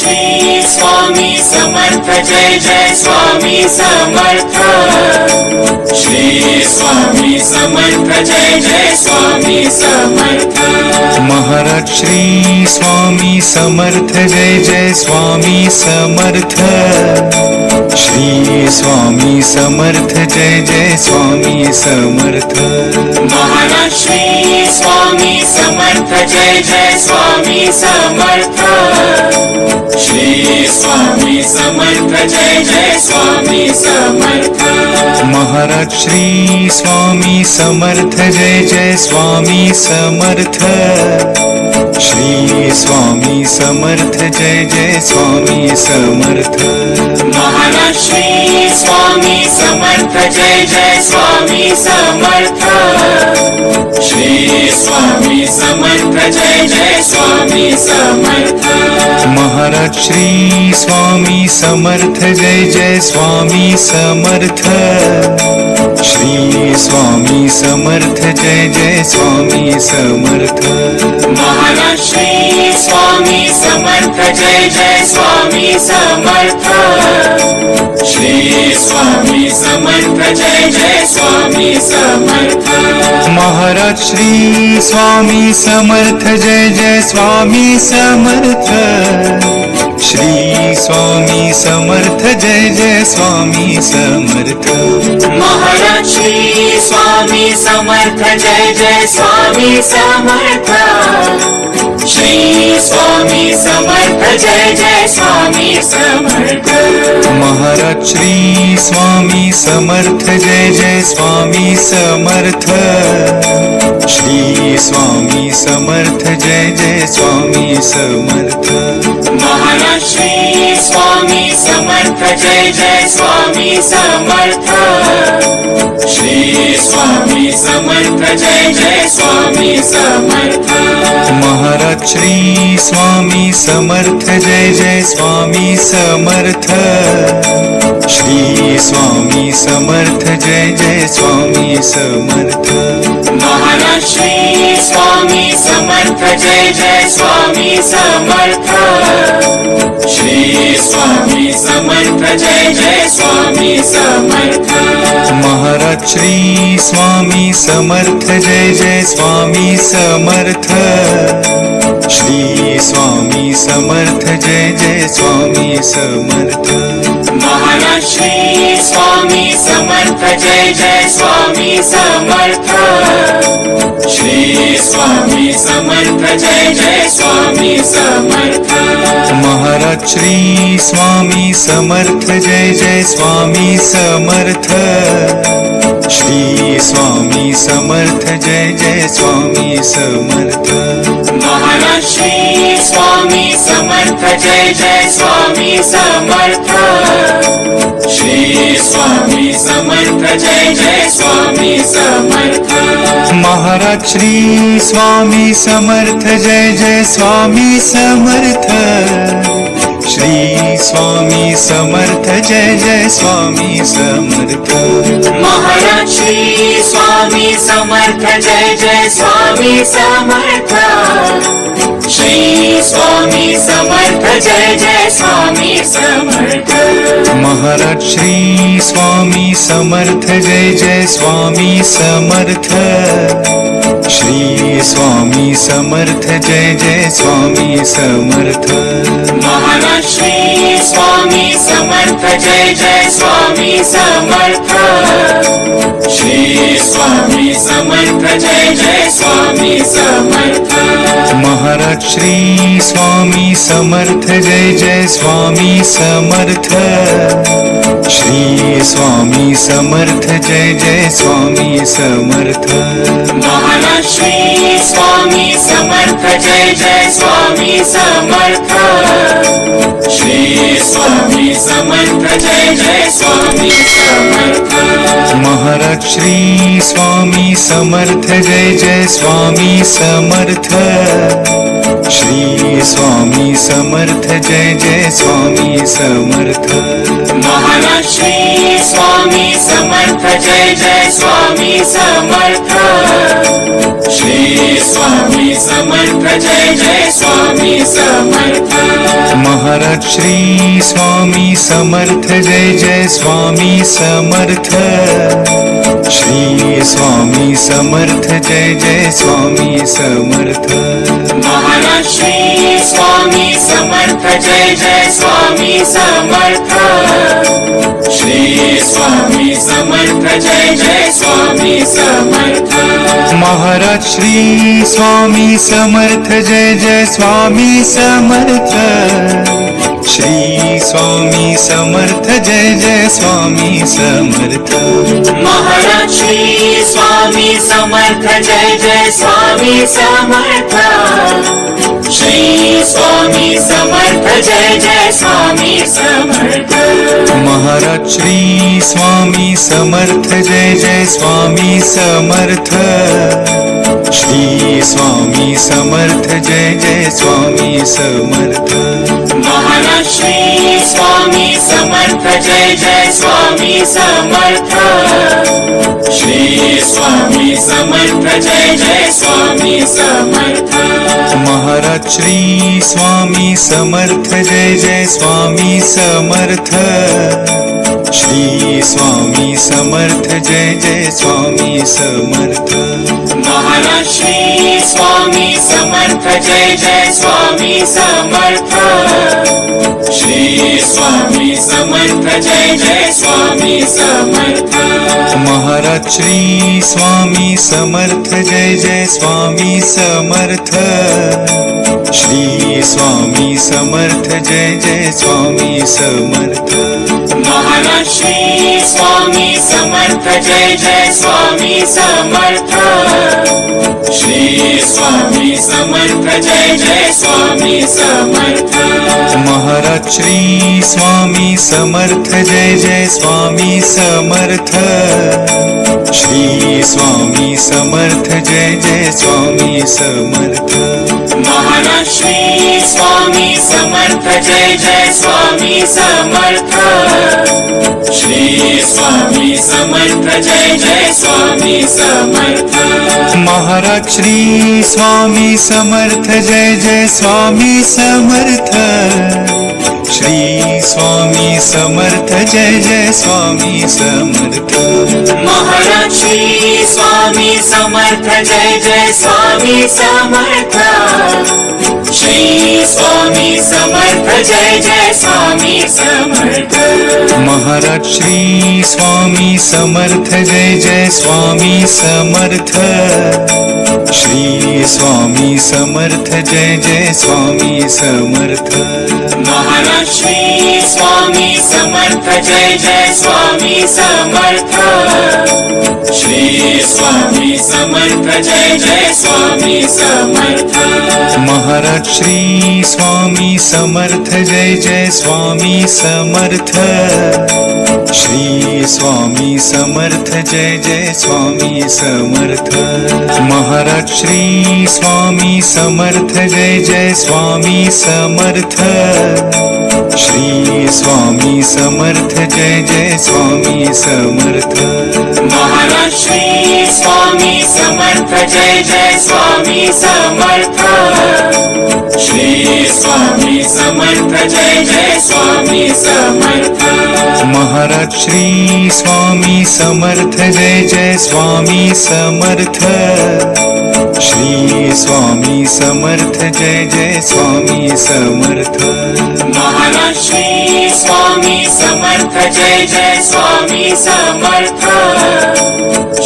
Shri Swami Samarth Jai Jai Swami Samarth Shri Swami Samarth Jai Jai Swami Samarth Maharaj Shri Swami Samarth Jai Jai Swami Samarth Shri Swami Samarth Jai Jai Swami Samarth Maharaj Shri Swami Samarth Jai Jai Swami Samarth Shri Swami Samarth Jai Jai Swami Samarth Maharaj Shri Swami Samarth Jai Jai Swami Samarth Shri Swami Samarth Jai Jai Swami Samarth Maharaj Shri Swami Samarth Jai Jai Swami Samarth Shri Swami Samarth Jai Jai Swami Samarth Maharaj Shri Swami Samarth Jai Jai Swami Samarth Shri Swami Samarth Jai Jai Swami Samarth Maharaj Shri Swami Samarth Jai Jai Swami Samarth Shri Swami Samarth Jai Jai Swami Samarth Maharaj Shri Swami Samarth Jai Jai Swami Samarth Shri Swami Samarth Jai Jai Swami Samarth Maharaj Shri Swami Samarth Jai Jai Swami Samarth Shri Swami Samarth Jai Jai Swami Samarth Maharaj Shri Swami Samarth Jai Jai Swami Samarth Shri Swami Samarth Jai Jai Swami Samarth Maharaj Shri Swami Samarth Jai Jai Swami Samarth Shri Swami Samarth Jai Jai Swami Samarth Maharaj Shri Swami Samarth Jai Jai Swami Samarth Shri Swami Samarth Jai Jai Swami Samarth Maharaj Shri Swami Samarth Jai Jai Swami Samarth Shri Swami Samarth Jai Jai Swami Samarth Maharaj Shri Swami Samarth Jai Jai Swami Samarth Shri Swami Samarth Jai Jai Swami Samarth Maharaj Shri Swami Samarth Jai Jai Swami Samarth Shri Swami Samarth Jai Jai Swami Samarth Maharaj Shri Swami Samarth Jai Jai Swami Samarth Shri Swami Samarth Jai Jai Swami Samarth Maharaj Shri Swami Samarth Jai Jai Swami Samarth Shri Swami Samarth Jai Jai Swami Samarth Maharaj Shri Swami Samarth Jai Jai Swami Samarth Shri Swami Samarth Jai Jai Swami Samarth Maharaj Shri Swami Samarth Jai Jai Swami Samarth Shri Swami Samarth Jai Jai Swami Samarth Maharaj Shri Swami Samarth Jai Jai Swami Samarth Shri Swami Samarth Jai Jai Swami Samarth Maharaj Shri Swami Samarth Jai Jai Swami Samarth Shri Swami Samarth Jai Jai Swami Samarth Maharaj Shri Swami Samarth Jai Jai Swami Samarth Shri Swami Samarth Jai Jai Swami Samarth Maharaj Shri Swami Samarth Jai Jai Swami Samarth Shri Swami Samarth Jai Jai Swami Samarth Maharaj Shri Swami Samarth Jai Jai Swami Samarth Shri Swami Samarth Jai Jai Swami Samarth Maharaj Shri Swami Samarth Jai Jai Swami Samarth Shri Swami Samarth Jai Jai Swami Samarth Maharaj Shri Swami Samarth Jai Jai Swami Samarth Shri Swami Samarth Jai Jai Swami Samarth Maharaj Shri Swami Samarth Jai Jai Swami Samarth Shri Swami Samarth Jai Jai Swami Samarth Maharaj Shri Swami Samarth Jai Jai Swami Samarth Shri Swami Samarth Jai Jai Swami Samarth Maharaj Shri Swami Samarth Jai Jai Swami Samarth Shri Swami Samarth Jai Jai Swami Samarth Maharaj Shri Swami Samarth Jai Jai Swami Samarth Shri Swami Samarth Jai Jai Swami Samarth Maharaj Shri Swami Samarth Jai Jai Swami Samarth Shri Swami Samarth Jai Jai Swami Samarth Maharaj Shri Swami Samarth Jai Jai Swami Samarth Shri Swami Samarth Jai Jai Swami Samarth Maharaj Shri Swami Samarth Jai Jai Swami Samarth Shri Swami Samarth Jai Jai Swami Samarth Maharaj Shri Swami Samarth Jai Jai Swami Samarth Shri Swami Samarth Jai Jai Swami Samarth Maharaj Shri Swami Samarth Jai Jai Swami Samarth Shri Swami Samarth Jai Jai Swami Samarth Maharaj Shri Swami Samarth Jai Jai Swami Samarth Shri Swami Samarth Jai Jai Swami Samarth Maharaj Shri Swami Samarth Jai Jai Swami Samarth Shri Swami Samarth Jai Jai Swami Samarth Maharaj Shri Swami Samarth Jai Jai Swami Samarth Shri Swami Samarth Jai Jai Swami Samarth Maharaj Shri Swami Samarth Jai Jai Swami Samarth Shri Swami Samarth Jai Jai Swami Samarth Maharaj Shri Swami Samarth Jai Jai Swami Samarth Shri Swami Samarth Jai Jai Swami Samarth Maharaj Shri Swami Samarth Jai Jai Swami Samarth Shri Swami Samarth Jai Jai Swami Samarth Maharaj Shri Swami Samarth Jai Jai Swami Samarth Shri Swami Samarth Jai Jai Swami Samarth Maharaj Shri Swami Samarth Jai Jai Swami Samarth Shri Swami Samarth Jai Jai Swami Samarth Maharaj Shri Swami Samarth Jai Jai Swami Samarth Shri Swami Samarth Jai Jai Swami Samarth Maharaj Shri Swami Samarth Jai Jai Swami Samarth Shri Swami Samarth Jai Jai Swami Samarth Maharaj Shri Swami Samarth Jai Jai Swami Samarth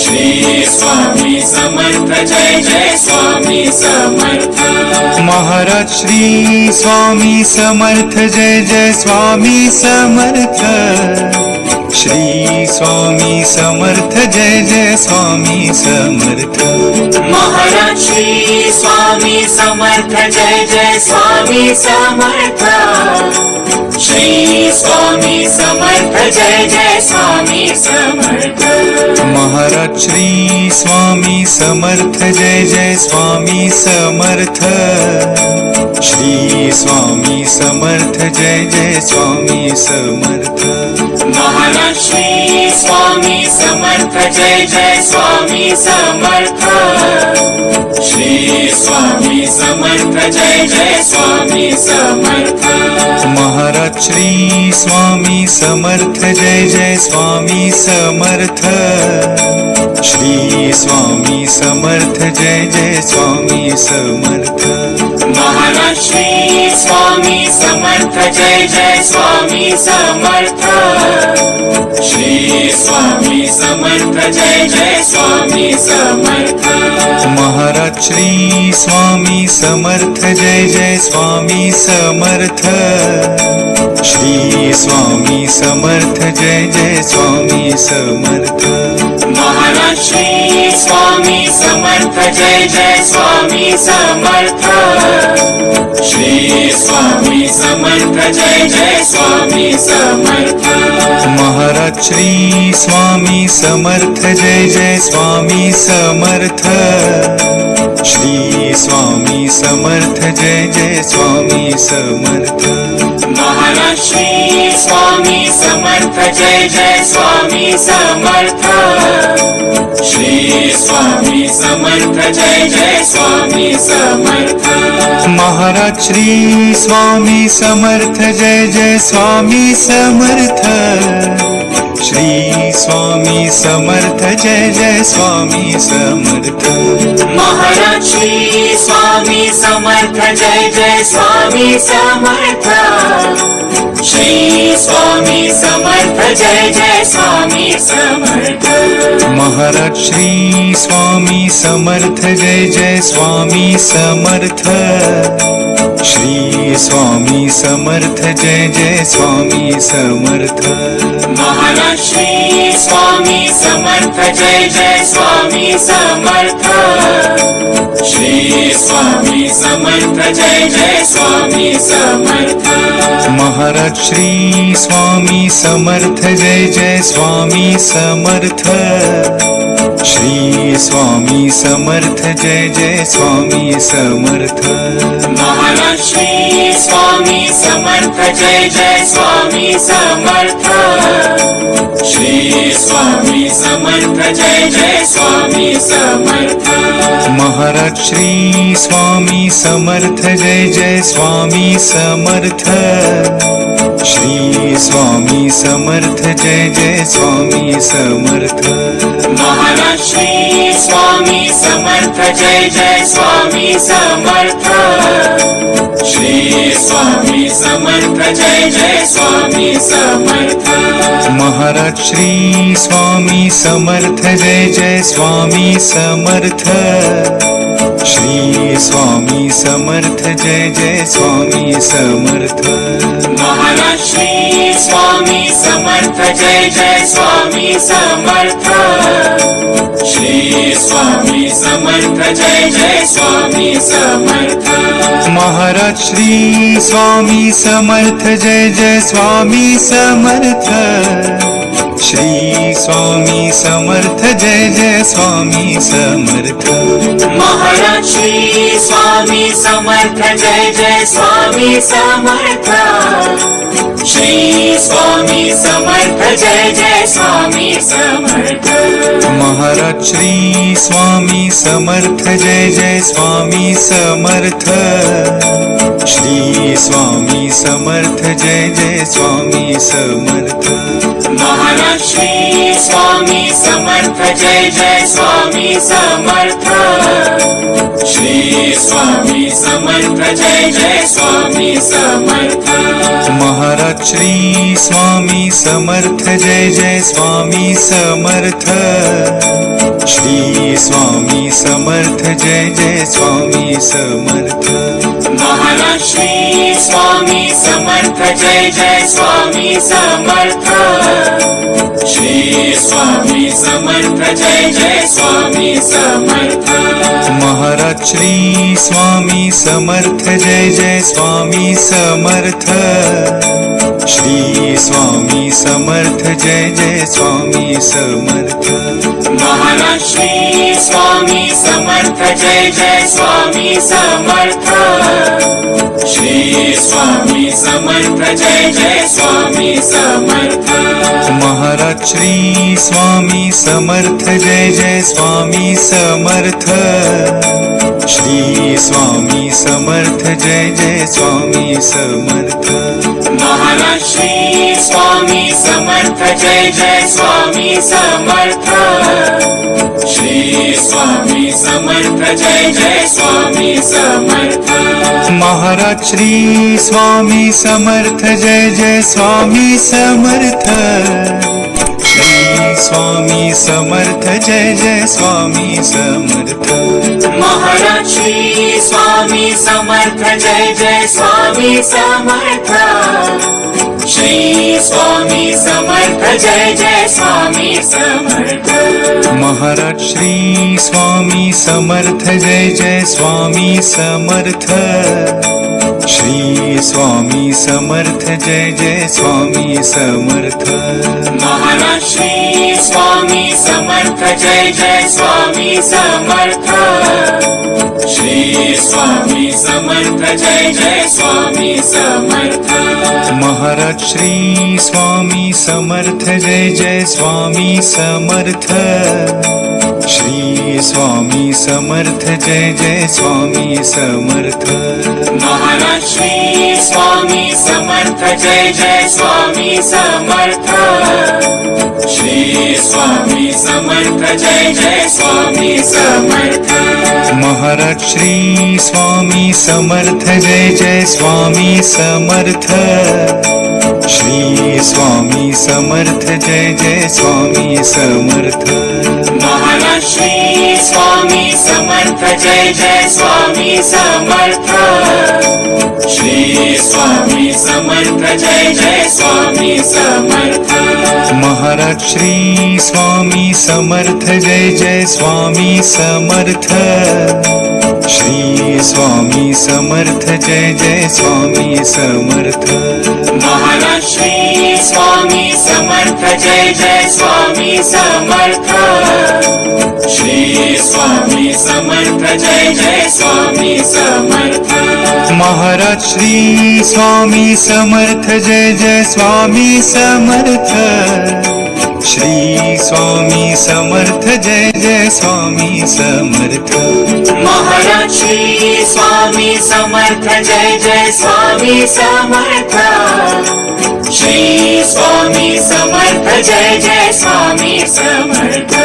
Shri Swami Samarth Jai Jai Swami Samarth Maharaj Shri Swami Samarth Jai Jai Swami Samarth Shri Swami Samarth Jai Jai Swami Samarth Maharaj Shri Swami Samarth Jai Jai Swami Samarth Shri Swami Samarth Jai Jai Swami Samarth Maharaj Shri Swami Samarth Jai Jai Swami Samarth Shri Swami Samarth Jai Jai Swami Samarth Maharaj Shri Swami Samarth Jai Jai Swami Samarth Shri Swami Samarth Jai Jai Swami Samarth Maharaj Shri Swami Samarth Jai Jai Swami Samarth Shri Swami Samarth Jai Jai Swami Samarth Maharaj Shri Swami Samarth Jai Jai Swami Samarth Shri Swami Samarth Jai Jai Swami Samarth Maharaj Shri Swami Samarth Jai Jai Swami Samarth Shri Swami Samarth Jai Jai Swami Samarth Maharaj Shri Swami Samarth Jai Jai Swami Samarth Shri Swami Samarth Jai Jai Swami Samarth Maharaj Shri Swami Samarth Jai Jai Swami Samarth Shri Swami Samarth Jai Jai Swami Samarth Maharaj Shri Swami Samarth Jai Jai Swami Samarth Shri Swami Samarth Jai Jai Swami Samarth Maharaj Shri Swami Samarth Jai Jai Swami Samarth Shri Swami Samarth Jai Jai Swami Samarth Maharaj Shri Swami Samarth Jai Jai Swami Samarth Shri Swami Samarth Jai Jai Swami Samarth Maharaj Shri Swami Samarth Jai Jai Swami Samarth Shri Swami Samarth Jai Jai Swami Samarth Maharaj Shri Swami Samarth Jai Jai Swami Samarth Shri Swami Samarth Jai Jai Swami Samarth Maharaj Shri Swami Samarth Jai Jai Swami Samarth Shri Swami Samarth Jai Jai Swami Samarth Maharaj Shri Swami Samarth Jai Jai Swami Samarth Shri Swami Samarth Jai Jai Swami Samarth Maharaj Shri Swami Samarth Jai Jai Swami Samarth Shri Swami Samarth Jai Jai Swami Samarth Maharaj Shri Swami Samarth Jai Jai Swami Samarth Shri Swami Samarth Jai Jai Swami Samarth Maharaj Shri Swami Samarth Jai Jai Swami Samarth Shri Swami Samarth Jai Jai Swami Samarth Maharaj Shri Swami Samarth Jai Jai Swami Samarth Shri Swami Samarth Jai Jai Swami Samarth Maharaj Shri Swami Samarth Jai Jai Swami Samarth Shri Swami Samarth Jai Jai Swami Samarth Maharaj Shri Swami Samarth Jai Jai Swami Samarth Shri Swami Samarth Jai Jai Swami Samarth Maharaj Shri Swami Samarth Jai Jai Swami Samarth Shri Swami Samarth Jai Jai Swami Samarth Maharaj Shri Swami Samarth Jai Jai Swami Samarth Shri Swami Samarth Jai Jai Swami Samarth Maharaj Shri Swami Samarth Jai Jai Swami Samarth Shri Swami Samarth Jai Jai Swami Samarth Maharaj Shri Swami Samarth Jai Jai Swami Samarth Shri Swami Samarth Jai Jai Swami Samarth Maharaj Shri Swami Samarth Jai Jai Swami Samarth Shri Swami Samarth Jai Jai Swami Samarth Maharaj Shri Swami Samarth Jai Jai Swami Samarth Shri Swami Samarth Jai Jai Swami Samarth Maharaj Shri Swami Samarth Jai Jai Swami Samarth Shri Swami Samarth Jai Jai Swami Samarth Maharaj Shri Swami Samarth Jai Jai Swami Samarth Shri Swami Samarth Jai Jai Swami Samarth Maharaj Shri Swami Samarth Jai Jai Swami Samarth Shri Swami Samarth Jai Jai Swami Samarth Maharaj Shri Swami Samarth Jai Jai Swami Samarth Shri Swami Samarth Jai Jai Swami Samarth Maharaj Shri Swami Samarth Jai Jai Swami Samarth Shri Swami Samarth Jai Jai Swami Samarth Maharaj Shri Swami Samarth Jai Jai Swami Samarth Shri Swami Samarth Jai Jai Swami Samarth Maharaj Shri Swami Samarth Jai Jai Swami Samarth Shri Swami Samarth Jai Jai Swami Samarth Maharaj Shri Swami Samarth Jai Jai Swami Samarth Shri Swami Samarth Jai Jai Swami Samarth Maharaj Shri Swami Samarth Jai Jai Swami Samarth Shri Swami Samarth Jai Jai Swami Samarth Maharaj Shri Swami Samarth Jai Jai Swami Samarth Shri Swami Samarth Jai Jai Swami Samarth Maharaj Shri Swami Samarth Jai Jai Swami Samarth Shri Swami Samarth Jai Jai Swami Samarth Maharaj Shri Swami Samarth Jai Jai Swami Samarth Shri Swami Samarth Jai Jai Swami Samarth Maharaj Shri Swami Samarth Jai Jai Swami Samarth Shri Swami Samarth Jai Jai Swami Samarth Maharaj Shri Swami Samarth Jai Jai Swami Samarth Shri Swami Samarth Jai Jai Swami Samarth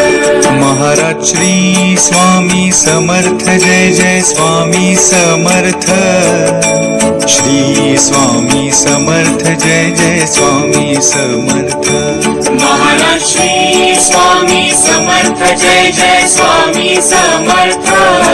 Maharaj Shri Swami Samarth Jai Jai Swami Samarth Shri Swami Samarth Jai Jai Swami Samarth Maharaj Shri Swami Samarth Jai Jai Swami Samarth